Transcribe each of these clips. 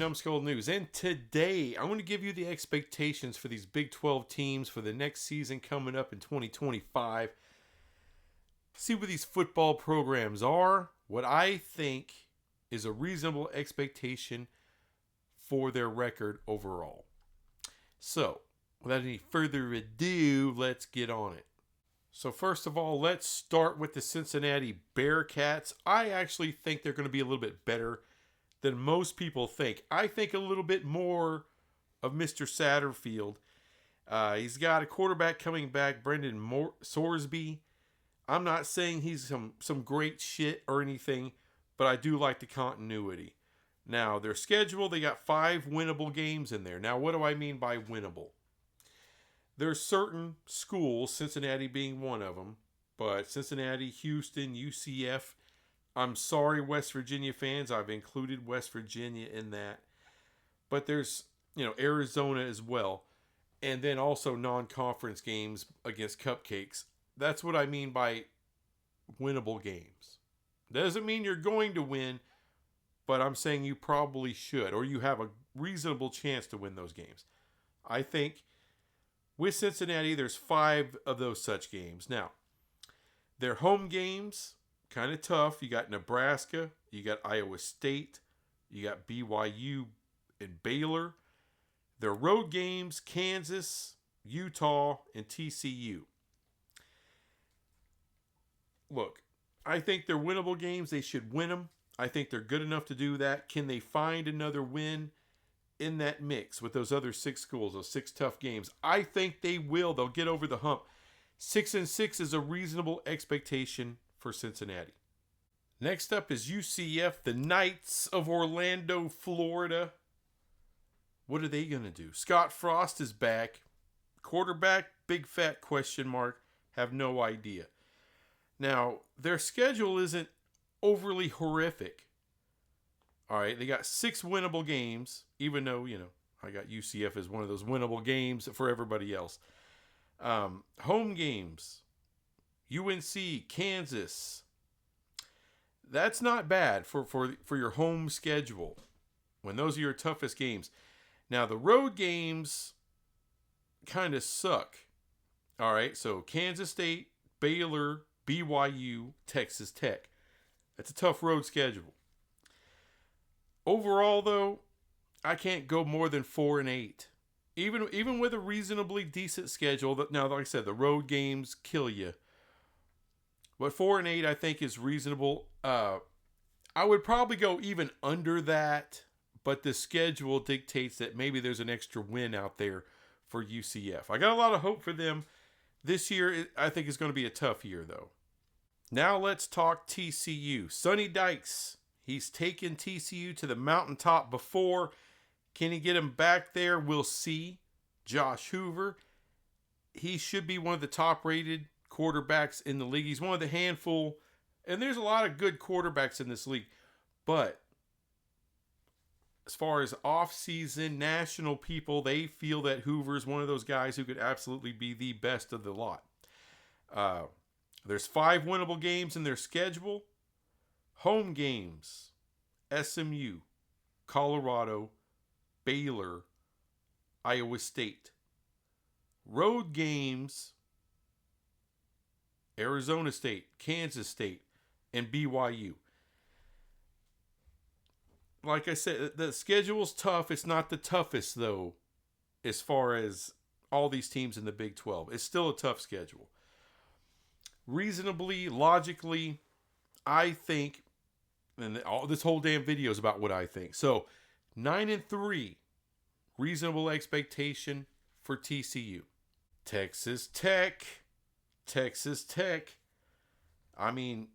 Numbskull News, and today I'm going to give you the expectations for these Big 12 teams for the next season coming up in 2025. See what these football programs are, what I think is a reasonable expectation for their record overall. So, without any further ado, let's get on it. So first of all, let's start with the Cincinnati Bearcats. I actually think they're going to be a little bit better than most people think. I think a little bit more of Mr. Satterfield. He's got a quarterback coming back, Brendan Sorsby. I'm not saying he's some great shit or anything, but I do like the continuity. Now, their schedule, they got 5 winnable games in there. Now, what do I mean by winnable? There's certain schools, Cincinnati being one of them, but Cincinnati, Houston, UCF. I'm sorry, West Virginia fans. I've included West Virginia in that. But there's, Arizona as well. And then also non-conference games against cupcakes. That's what I mean by winnable games. Doesn't mean you're going to win, but I'm saying you probably should, or you have a reasonable chance to win those games. I think with Cincinnati, there's 5 of those such games. Now, their home games, kind of tough. You got Nebraska, you got Iowa State, you got BYU and Baylor. Their road games, Kansas, Utah, and TCU. Look, I think they're winnable games. They should win them. I think they're good enough to do that. Can they find another win in that mix with those other 6 schools, those 6 tough games? I think they will. They'll get over the hump. 6-6 is a reasonable expectation for Cincinnati. Next up is UCF, the Knights of Orlando, Florida. What are they going to do? Scott Frost is back. Quarterback, big fat question mark. Have no idea. Now, their schedule isn't overly horrific. All right, they got 6 winnable games, even though, I got UCF as one of those winnable games for everybody else. Home games, UNC, Kansas. That's not bad for your home schedule when those are your toughest games. Now, the road games kind of suck. All right, so Kansas State, Baylor, BYU, Texas Tech. That's a tough road schedule. Overall, though, I can't go more than 4-8. Even with a reasonably decent schedule. Now, like I said, the road games kill you. But 4-8, I think, is reasonable. I would probably go even under that, but the schedule dictates that maybe there's an extra win out there for UCF. I got a lot of hope for them. This year, I think, is going to be a tough year, though. Now let's talk TCU. Sonny Dykes. He's taken TCU to the mountaintop before. Can he get him back there? We'll see. Josh Hoover. He should be one of the top-rated quarterbacks in the league. He's one of the handful, and there's a lot of good quarterbacks in this league. But as far as off-season national people, they feel that Hoover's one of those guys who could absolutely be the best of the lot. There's 5 winnable games in their schedule. Home games, SMU, Colorado, Baylor, Iowa State. Road games, Arizona State, Kansas State, and BYU. Like I said, the schedule's tough. It's not the toughest, though, as far as all these teams in the Big 12. It's still a tough schedule. Reasonably, logically, I think, and this whole damn video is about what I think. So, 9-3, reasonable expectation for TCU. Texas Tech. I mean,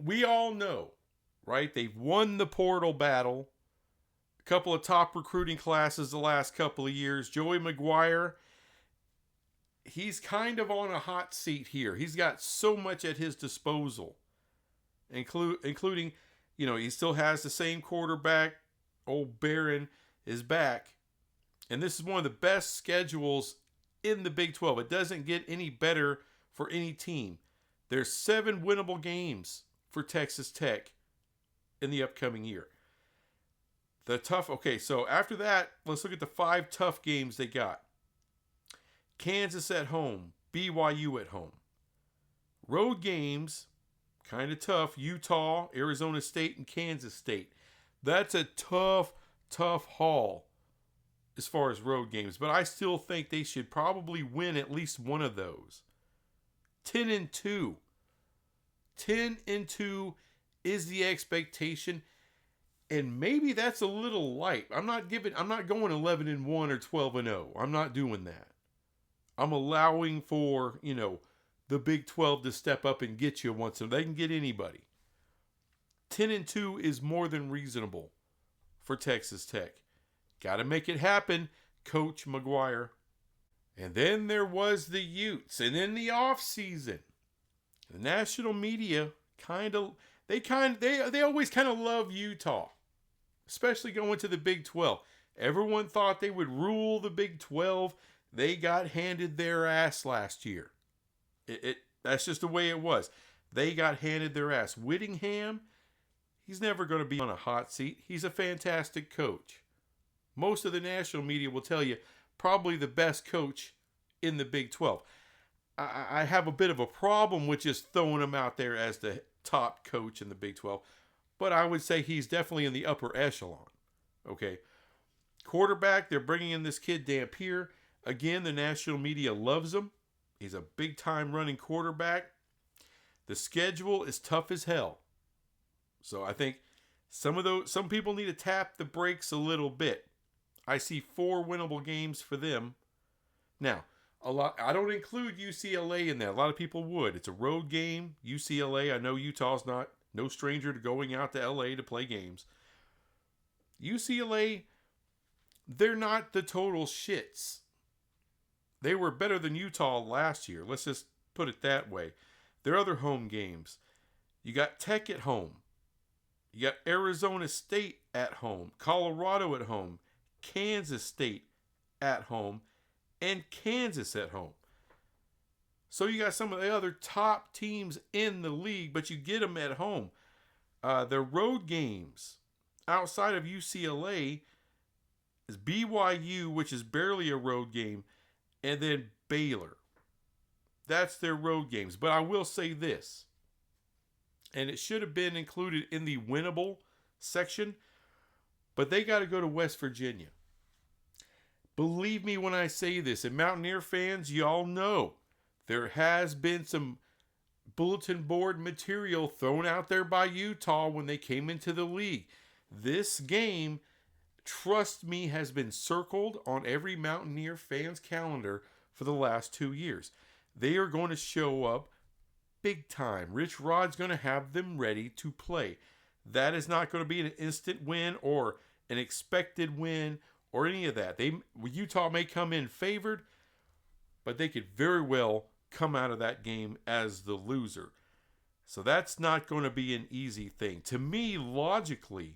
we all know, right? They've won the portal battle. A couple of top recruiting classes the last couple of years. Joey McGuire, he's kind of on a hot seat here. He's got so much at his disposal, including, he still has the same quarterback. Old Barron is back. And this is one of the best schedules in the Big 12. It doesn't get any better for any team. There's 7 winnable games for Texas Tech in the upcoming year. Okay, so after that, let's look at the 5 tough games they got. Kansas at home, BYU at home. Road games, kind of tough. Utah, Arizona State, and Kansas State. That's a tough haul as far as road games. But I still think they should probably win at least one of those. 10-2. 10-2 is the expectation. And maybe that's a little light. I'm not going 11-1 or 12-0. I'm not doing that. I'm allowing for, the Big 12 to step up and get you once, so they can get anybody. 10-2 is more than reasonable for Texas Tech. Got to make it happen, Coach McGuire. And then there was the Utes, and in the off season, the national media they always kind of love Utah, especially going to the Big 12. Everyone thought they would rule the Big 12. They got handed their ass last year. That's just the way it was. They got handed their ass. Whittingham, he's never going to be on a hot seat. He's a fantastic coach. Most of the national media will tell you probably the best coach in the Big 12. I have a bit of a problem with just throwing him out there as the top coach in the Big 12, but I would say he's definitely in the upper echelon. Okay. Quarterback, they're bringing in this kid, Dampier. Again, the national media loves him. He's a big-time running quarterback. The schedule is tough as hell. So I think some people need to tap the brakes a little bit. I see 4 winnable games for them. Now, I don't include UCLA in that. A lot of people would. It's a road game. UCLA, I know Utah's no stranger to going out to LA to play games. UCLA, they're not the total shits. They were better than Utah last year. Let's just put it that way. Their other home games, you got Tech at home. You got Arizona State at home. Colorado at home. Kansas State at home. And Kansas at home. So you got some of the other top teams in the league, but you get them at home. Their road games outside of UCLA is BYU, which is barely a road game, and then Baylor. That's their road games. But I will say this, and it should have been included in the winnable section, but they got to go to West Virginia. Believe me when I say this, and Mountaineer fans, y'all know there has been some bulletin board material thrown out there by Utah when they came into the league. This game, trust me, has been circled on every Mountaineer fan's calendar for the last 2 years. They are going to show up big time. Rich Rod's going to have them ready to play. That is not going to be an instant win or an expected win or any of that. Utah may come in favored, but they could very well come out of that game as the loser. So that's not going to be an easy thing. To me, logically,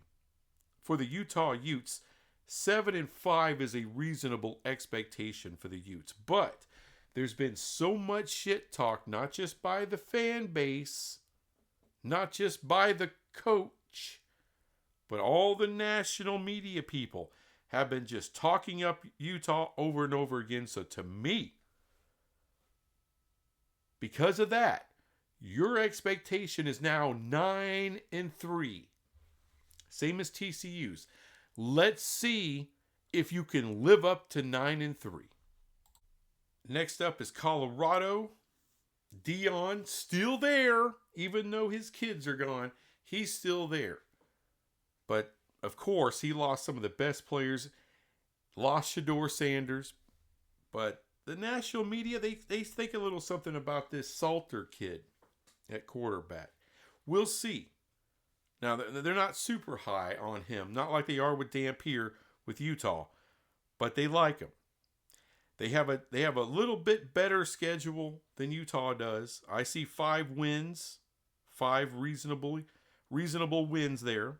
for the Utah Utes, 7-5 is a reasonable expectation for the Utes. But there's been so much shit talk, not just by the fan base, not just by the coach, but all the national media people have been just talking up Utah over and over again. So to me, because of that, your expectation is now 9-3. Same as TCU's. Let's see if you can live up to 9-3. Next up is Colorado. Dion still there, even though his kids are gone. He's still there. But, of course, he lost some of the best players. Lost Shedeur Sanders. But the national media, they think a little something about this Salter kid at quarterback. We'll see. Now, they're not super high on him. Not like they are with Dampier with Utah. But they like him. They have a little bit better schedule than Utah does. I see 5 wins. 5 reasonable wins there.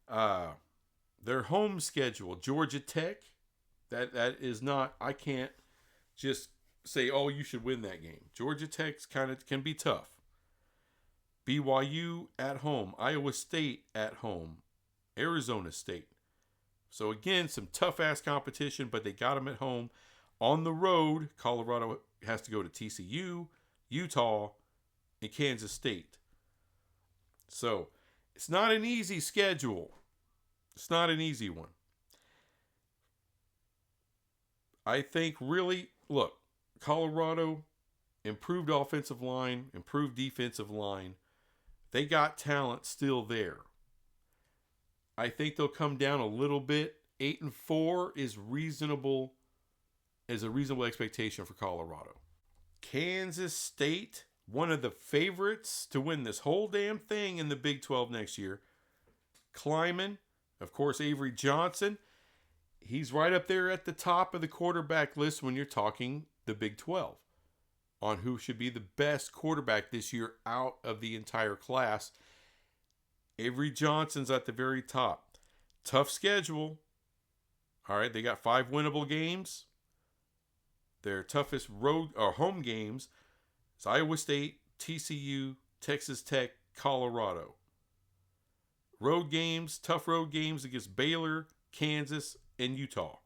Their home schedule, Georgia Tech. That is not, I can't just say, oh, you should win that game. Georgia Tech's can be tough. BYU at home, Iowa State at home, Arizona State. So again, some tough-ass competition, but they got them at home. On the road, Colorado has to go to TCU, Utah, and Kansas State. So it's not an easy schedule. It's not an easy one. I think really, look, Colorado, improved offensive line, improved defensive line. They got talent still there. I think they'll come down a little bit. 8-4 is reasonable, is a reasonable expectation for Colorado. Kansas State, one of the favorites to win this whole damn thing in the Big 12 next year. Kleiman, of course, Avery Johnson. He's right up there at the top of the quarterback list when you're talking the Big 12 on who should be the best quarterback this year out of the entire class. Avery Johnson's at the very top. Tough schedule. All right, they got 5 winnable games. Their toughest road or home games is Iowa State, TCU, Texas Tech, Colorado. Road games, tough road games against Baylor, Kansas, and Utah.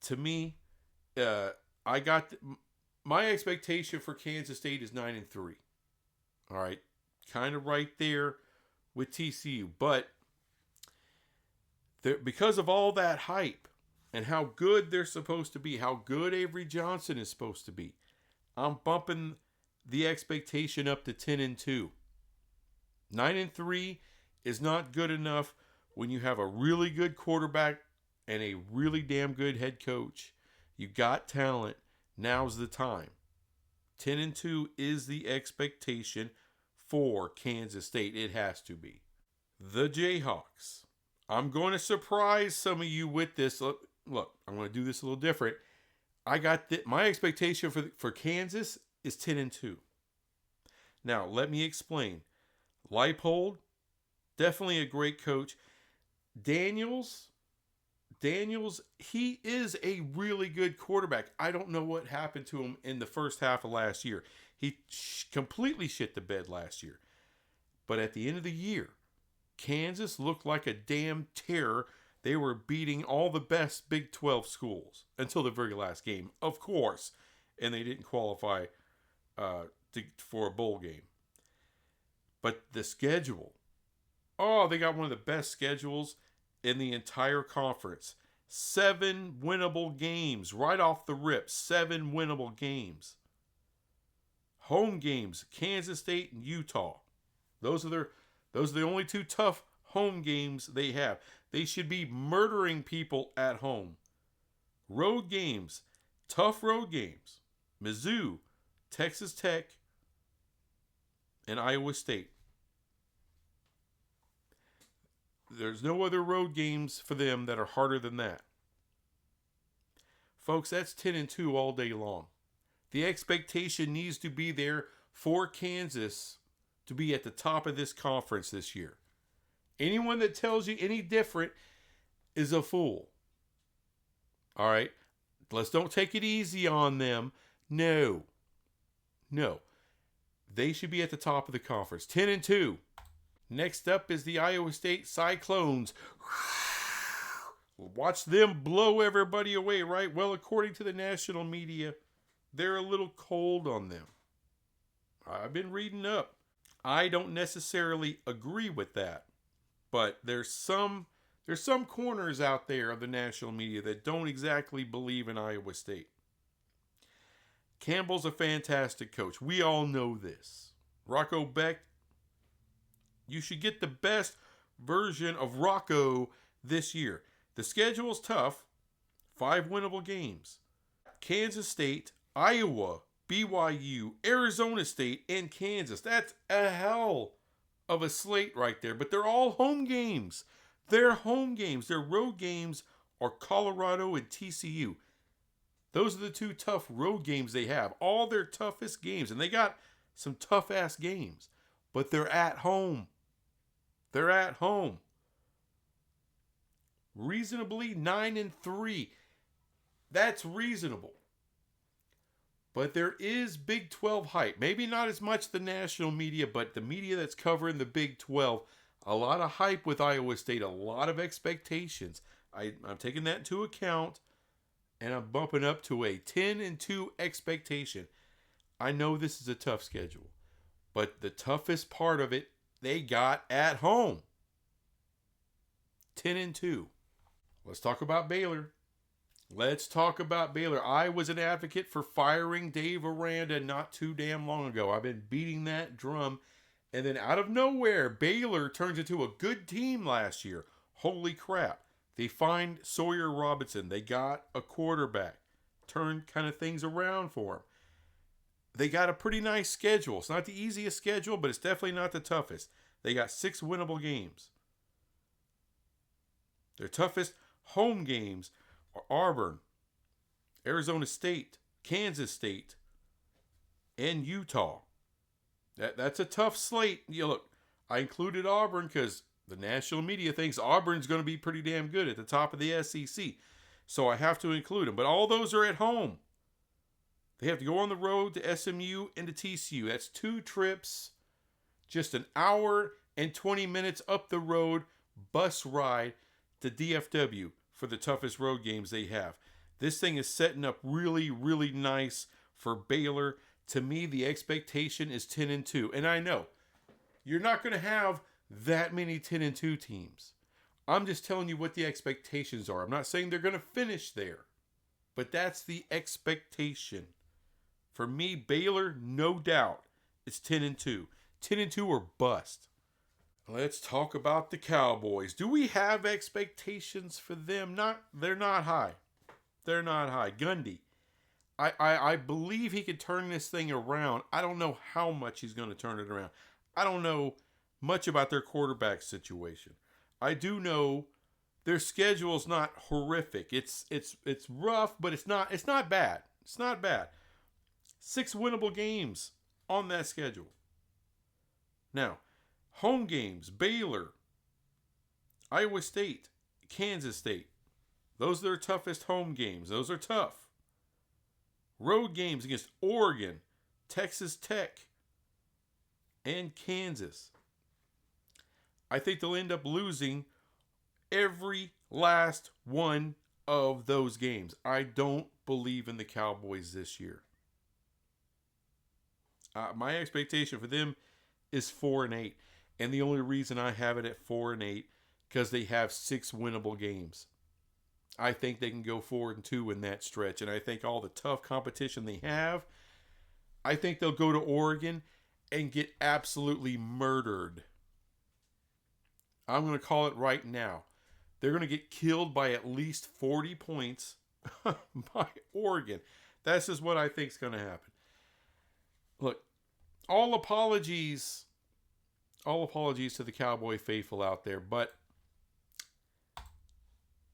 To me, I got my expectation for Kansas State is 9-3. All right, kind of right there with TCU, but because of all that hype and how good they're supposed to be, how good Avery Johnson is supposed to be, I'm bumping the expectation up to 10-2. 9-3 is not good enough when you have a really good quarterback and a really damn good head coach. You got talent. Now's the time. 10-2 is the expectation for Kansas State. It has to be. The Jayhawks. I'm going to surprise some of you with this. Look, I'm going to do this a little different. I got my expectation for Kansas is 10-2. Now, let me explain. Leipold, definitely a great coach. Daniels, he is a really good quarterback. I don't know what happened to him in the first half of last year. He completely shit the bed last year. But at the end of the year, Kansas looked like a damn terror. They were beating all the best Big 12 schools until the very last game, of course. And they didn't qualify for a bowl game. But the schedule. Oh, they got one of the best schedules in the entire conference. 7 winnable games right off the rip. 7 winnable games. Home games, Kansas State and Utah. Those are the only 2 tough home games they have. They should be murdering people at home. Road games, tough road games. Mizzou, Texas Tech, and Iowa State. There's no other road games for them that are harder than that. Folks, that's 10-2 all day long. The expectation needs to be there for Kansas to be at the top of this conference this year. Anyone that tells you any different is a fool. All right? Let's don't take it easy on them. No. They should be at the top of the conference. 10-2. Next up is the Iowa State Cyclones. Watch them blow everybody away, right? Well, according to the national media, they're a little cold on them. I've been reading up. I don't necessarily agree with that. But there's some corners out there of the national media that don't exactly believe in Iowa State. Campbell's a fantastic coach. We all know this. Rocco Beck, you should get the best version of Rocco this year. The schedule's tough. 5 winnable games. Kansas State, Iowa, BYU, Arizona State, and Kansas. That's a hell of a slate right there. But they're all home games. They're home games. Their road games are Colorado and TCU. Those are the 2 tough road games they have. All their toughest games. And they got some tough-ass games. But they're at home. They're at home. Reasonably 9-3. That's reasonable. But there is Big 12 hype. Maybe not as much the national media, but the media that's covering the Big 12. A lot of hype with Iowa State, a lot of expectations. I'm taking that into account, and I'm bumping up to a 10-2 expectation. I know this is a tough schedule, but the toughest part of it, they got at home. 10-2. Let's talk about Baylor. I was an advocate for firing Dave Aranda not too damn long ago. I've been beating that drum. And then out of nowhere, Baylor turns into a good team last year. Holy crap. They find Sawyer Robinson. They got a quarterback. Turned kind of things around for him. They got a pretty nice schedule. It's not the easiest schedule, but it's definitely not the toughest. They got 6 winnable games. Their toughest home games are Auburn, Arizona State, Kansas State, and Utah. That's a tough slate. Look, I included Auburn because the national media thinks Auburn's going to be pretty damn good at the top of the SEC. So I have to include them. But all those are at home. They have to go on the road to SMU and to TCU. That's 2 trips, just an hour and 20 minutes up the road, bus ride to DFW for the toughest road games they have. This thing is setting up really, really nice for Baylor. To me, the expectation is 10-2. And I know you're not going to have that many 10-2 teams. I'm just telling you what the expectations are. I'm not saying they're going to finish there, but that's the expectation. For me, Baylor, no doubt, it's 10-2. 10-2 or bust. Let's talk about the Cowboys. Do we have expectations for them? They're not high. They're not high. Gundy, I believe he could turn this thing around. I don't know how much he's going to turn it around. I don't know much about their quarterback situation. I do know their schedule is not horrific. It's rough, but it's not bad. It's not bad. 6 winnable games on that schedule. Now, home games, Baylor, Iowa State, Kansas State. Those are their toughest home games. Those are tough. Road games against Oregon, Texas Tech, and Kansas. I think they'll end up losing every last one of those games. I don't believe in the Cowboys this year. My expectation for them is 4-8. And the only reason I have it at 4-8 because they have 6 winnable games. I think they can go 4-2 in that stretch. And I think all the tough competition they have, I think they'll go to Oregon and get absolutely murdered. I'm going to call it right now. They're going to get killed by at least 40 points by Oregon. That's just what I think is going to happen. Look, all apologies to the Cowboy faithful out there, but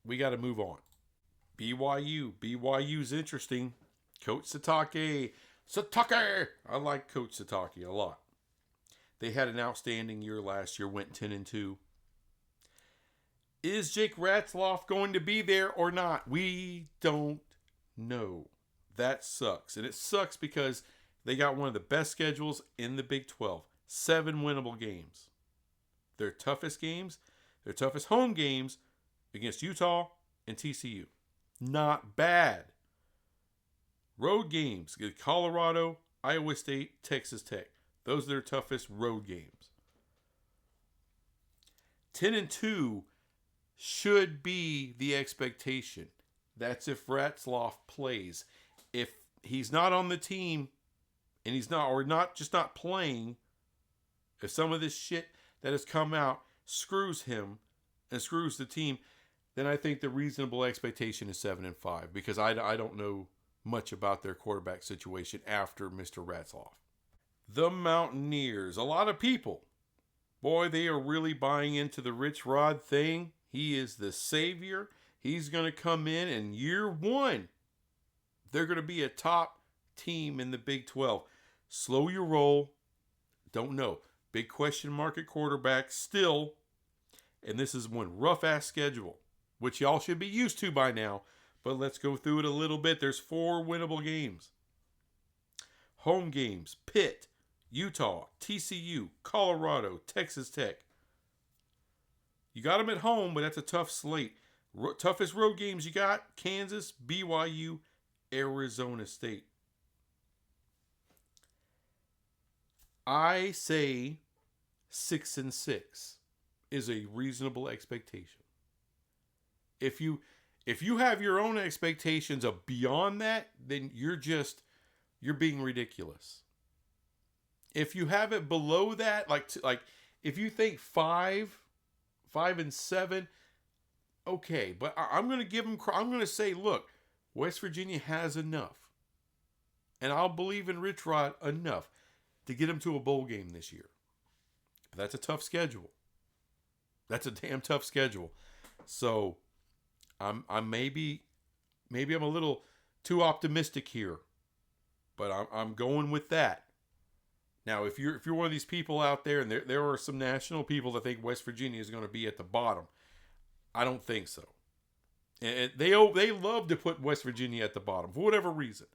we got to move on. BYU's interesting. Coach Satake. I like Coach Satake a lot. They had an outstanding year last year, went 10-2. Is Jake Ratzloff going to be there or not? We don't know. That sucks. And it sucks because they got one of the best schedules in the Big 12. 7 winnable games. Their toughest home games against Utah and TCU. Not bad. Road games against Colorado, Iowa State, Texas Tech. Those are their toughest road games. 10-2 should be the expectation. That's if Ratzloff plays. If he's not on the team and he's not playing, if some of this shit that has come out screws him and screws the team, then I think the reasonable expectation is 7-5 because I don't know much about their quarterback situation after Mr. Ratzloff. The Mountaineers. A lot of people, boy, they are really buying into the Rich Rod thing. He is the savior. He's going to come in year 1, they're going to be a top team in the Big 12. Slow your roll. Don't know. Big question mark at quarterback still. And this is one rough-ass schedule, which y'all should be used to by now. But let's go through it a little bit. There's 4 winnable games. Home games, Pitt, Utah, TCU, Colorado, Texas Tech. You got them at home, but that's a tough slate. Toughest road games you got: Kansas, BYU, Arizona State. I say 6-6 is a reasonable expectation. If you have your own expectations of beyond that, then you're being ridiculous. If you have it below that, like if you think 5-7, okay, but I'm going to give them. I'm going to say, look, West Virginia has enough, and I'll believe in Rich Rod enough to get them to a bowl game this year. But that's a tough schedule. That's a damn tough schedule. So I'm maybe I'm a little too optimistic here, but I'm going with that. Now, if you're one of these people out there, and there are some national people that think West Virginia is going to be at the bottom, I don't think so. And they love to put West Virginia at the bottom for whatever reason.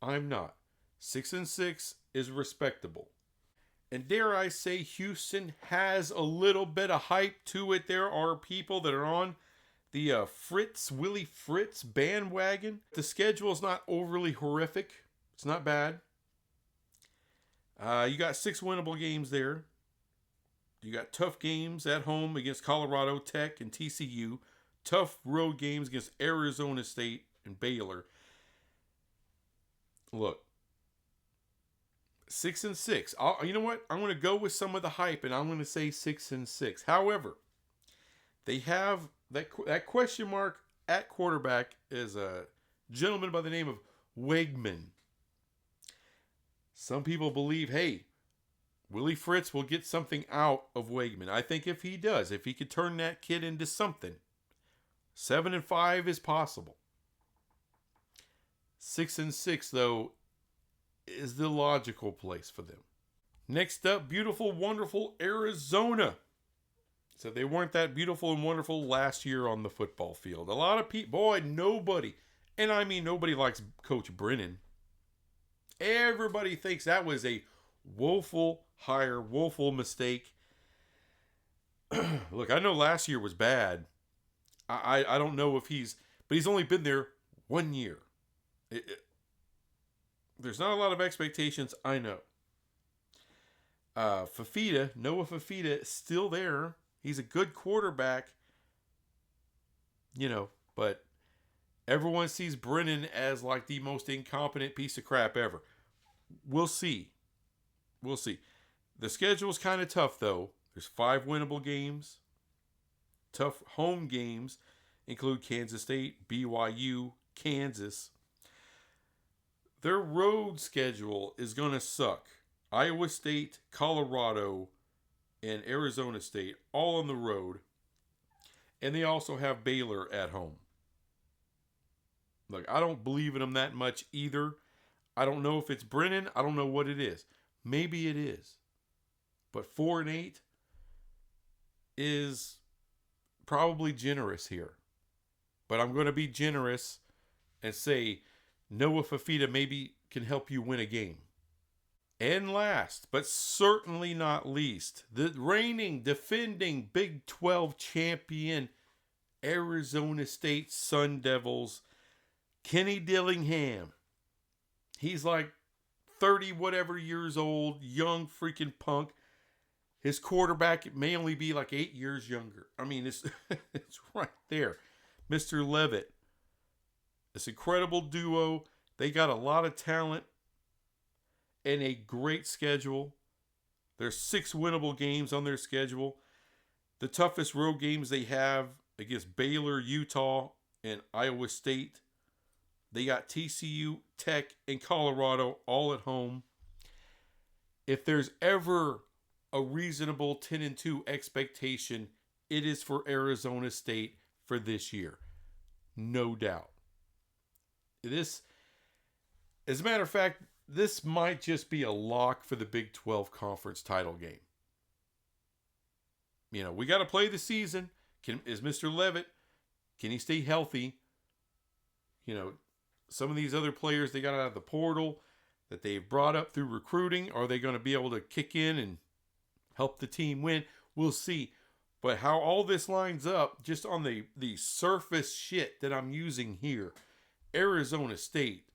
I'm not. 6-6 is respectable. And dare I say, Houston has a little bit of hype to it. There are people that are on the Willie Fritz bandwagon. The schedule is not overly horrific. It's not bad. You got 6 winnable games there. You got tough games at home against Colorado, Tech, and TCU. Tough road games against Arizona State and Baylor. Look, 6-6. You know what? I'm going to go with some of the hype, and I'm going to say 6-6. However, they have that question mark at quarterback is a gentleman by the name of Wegman. Some people believe, hey, Willie Fritz will get something out of Wegman. I think if he does, if he could turn that kid into something, 7-5 is possible. 6-6, though, is the logical place for them. Next up, beautiful, wonderful Arizona. So they weren't that beautiful and wonderful last year on the football field. A lot of people, nobody, and I mean nobody likes Coach Brennan. Everybody thinks that was a woeful hire, woeful mistake. Look, I know last year was bad. I don't know if but he's only been there 1 year. There's not a lot of expectations, I know. Noah Fafita is still there. He's a good quarterback, but everyone sees Brennan as like the most incompetent piece of crap ever. We'll see. The schedule's kind of tough, though. There's 5 winnable games. Tough home games include Kansas State, BYU, Kansas. Their road schedule is going to suck. Iowa State, Colorado, and Arizona State all on the road. And they also have Baylor at home. Look, I don't believe in them that much either. I don't know if it's Brennan. I don't know what it is. Maybe it is. But 4-8 is probably generous here. But I'm going to be generous and say Noah Fafita maybe can help you win a game. And last, but certainly not least, the reigning, defending Big 12 champion Arizona State Sun Devils, Kenny Dillingham. He's like 30 whatever years old, young freaking punk. His quarterback may only be like 8 years younger. I mean, it's right there. Mr. Levitt. This incredible duo. They got a lot of talent and a great schedule. There's 6 winnable games on their schedule. The toughest road games they have against Baylor, Utah, and Iowa State. They got TCU, Tech, and Colorado all at home. If there's ever a reasonable 10-2 expectation, it is for Arizona State for this year. No doubt. As a matter of fact, this might just be a lock for the Big 12 conference title game. We got to play the season. Is Mr. Levitt, can he stay healthy? Some of these other players they got out of the portal that they've brought up through recruiting, are they going to be able to kick in and help the team win? We'll see. But how all this lines up, just on the surface shit that I'm using here, Arizona State,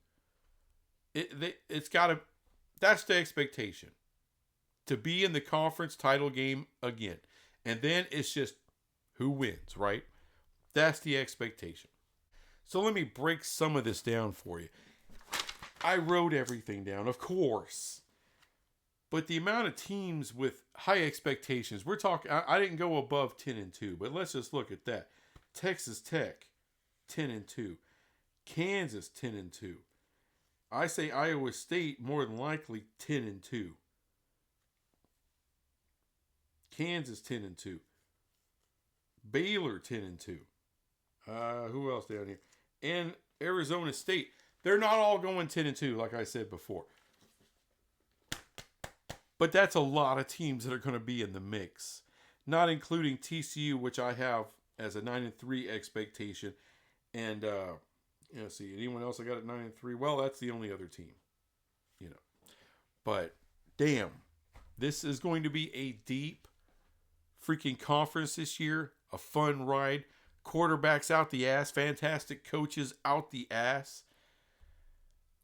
it's got to, that's the expectation, to be in the conference title game again. And then it's just who wins, right? That's the expectation. So let me break some of this down for you. I wrote everything down, of course. But the amount of teams with high expectations, we're talking, I didn't go above 10-2, but let's just look at that. Texas Tech, 10-2. Kansas, 10-2. I say Iowa State, more than likely, 10-2. Kansas, 10-2. Baylor, 10-2. Who else down here? And Arizona State. They're not all going 10-2, like I said before. But that's a lot of teams that are going to be in the mix. Not including TCU, which I have as a 9-3 expectation. And, let's see, anyone else I got at 9-3? Well, that's the only other team. But, damn. This is going to be a deep freaking conference this year. A fun ride. Quarterbacks out the ass. Fantastic coaches out the ass.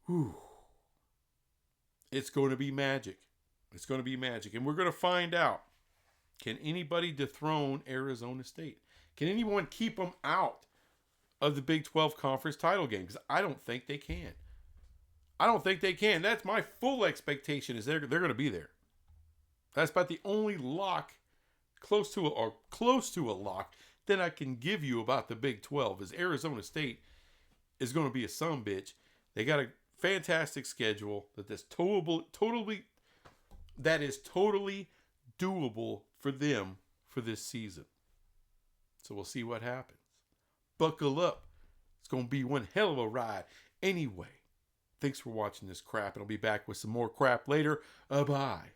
Whew. It's going to be magic. It's going to be magic. And we're going to find out, can anybody dethrone Arizona State? Can anyone keep them out of the Big 12 conference title game? Because I don't think they can. I don't think they can. That's my full expectation, is they're going to be there. That's about the only lock, close to a lock, that I can give you about the Big 12, is Arizona State is going to be a sumbitch. They got a fantastic schedule that is totally doable for them for this season. So we'll see what happens. Buckle up. It's going to be one hell of a ride. Anyway, thanks for watching this crap, and I'll be back with some more crap later. Bye.